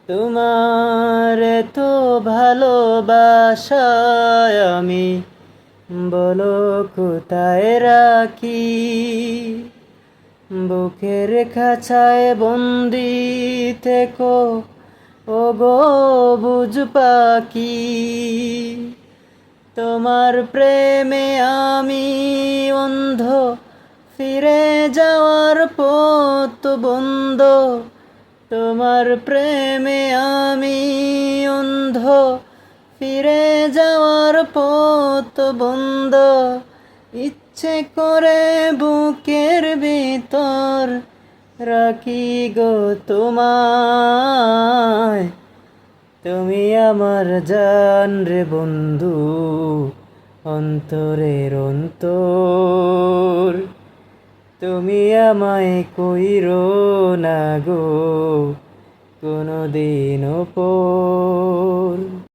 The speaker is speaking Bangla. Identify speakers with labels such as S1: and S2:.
S1: তোমার এত ভালোবাসায় আমি বলো কোথায় রাখি, বুকের খাঁচায় বন্দি থেকো ও গো বুঝ পাখি। তোমার প্রেমে আমি অন্ধ, ফিরে যাওয়ার পথ বন্ধ। তোমার প্রেমে আমি অন্ধ, ফিরে যাওয়ার পথ বন্ধ। ইচ্ছে করে বুকের ভিতর রাখি গো তোমায়। তুমি আমার জান রে বন্ধু, অন্তরের অন্তর। তুমি আমায় কইরো না গো কোনদিনও পর।